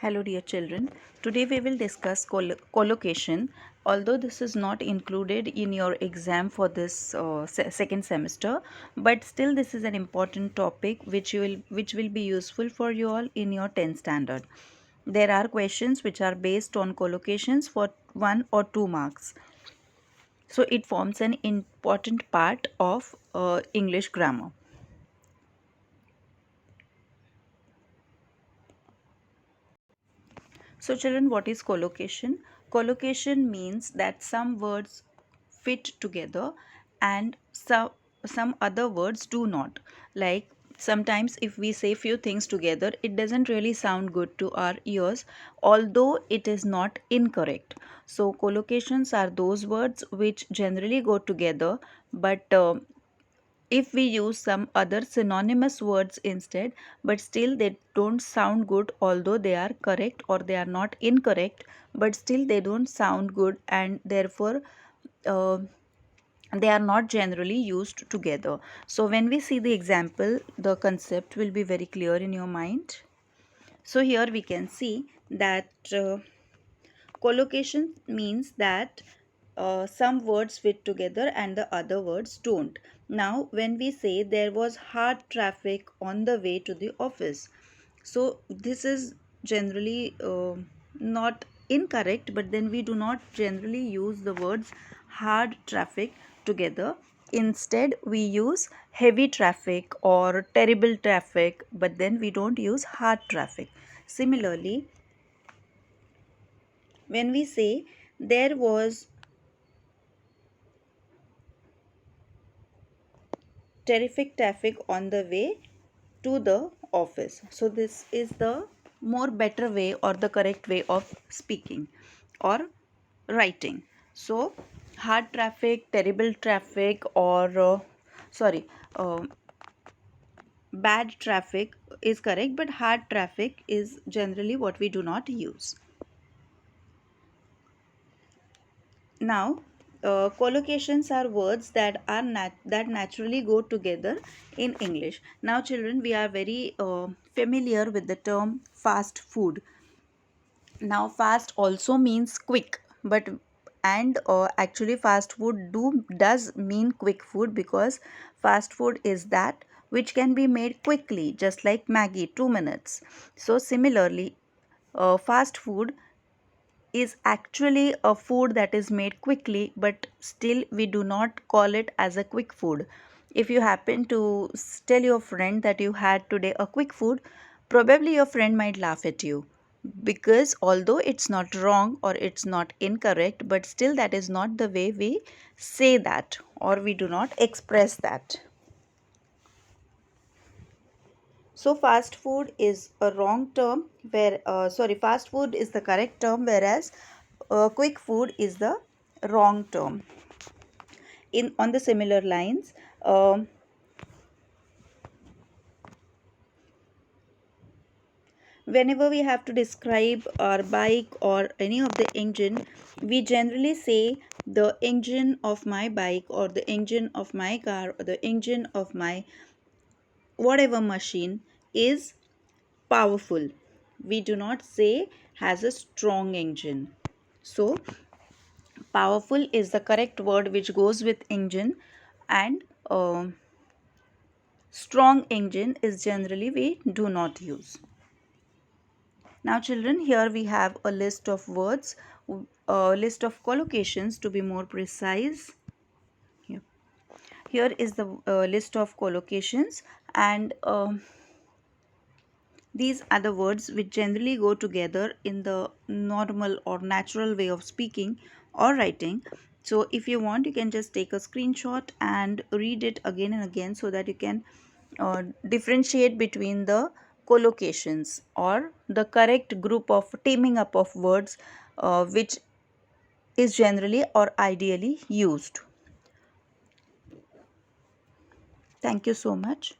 Hello dear children, today we will discuss collocation. Although this is not included in your exam for this second semester, but still this is an important topic which will be useful for you all in your 10th standard. There are questions which are based on collocations for 1 or 2 marks. So it forms an important part of English grammar. So children, what is collocation? Collocation means that some words fit together and some other words do not. Like sometimes if we say few things together, it doesn't really sound good to our ears, although it is not incorrect. So collocations are those words which generally go together, but if we use some other synonymous words instead, but still they don't sound good, although they are correct or they are not incorrect, but still they don't sound good, and therefore uh, they are not generally used together. So when we see the example, the concept will be very clear in your mind. So here we can see that collocation means that some words fit together and the other words don't. Now, when we say there was hard traffic on the way to the office, so this is generally not incorrect, but then we do not generally use the words hard traffic together. Instead, we use heavy traffic or terrible traffic, but then we don't use hard traffic. Similarly, when we say there was terrific traffic on the way to the office, so this is the more better way or the correct way of speaking or writing. So hard traffic, terrible traffic, or sorry uh, bad traffic is correct, but hard traffic is generally what we do not use. Now, collocations are words that are that naturally go together in English. Now, children, we are very familiar with the term fast food. Now, fast also means quick, but and actually fast food does mean quick food, because fast food is that which can be made quickly, just like Maggie, 2 minutes. So similarly, fast food is actually a food that is made quickly, but still we do not call it as a quick food. If you happen to tell your friend that you had today a quick food, probably your friend might laugh at you, because although it's not wrong or it's not incorrect, but still that is not the way we say that, or we do not express that. So fast food is a wrong term, where fast food is the correct term, whereas quick food is the wrong term. In on the similar lines, whenever we have to describe our bike or any of the engine, we generally say the engine of my bike, or the engine of my car, or the engine of my whatever machine is powerful. We do not say has a strong engine. So powerful is the correct word which goes with engine, and strong engine is generally we do not use. Now children, here we have a list of words, a list of collocations to be more precise. Here, here is the list of collocations, and these are the words which generally go together in the normal or natural way of speaking or writing. So if you want, you can just take a screenshot and read it again and again, so that you can differentiate between the collocations or the correct group of teaming up of words which is generally or ideally used. Thank you so much.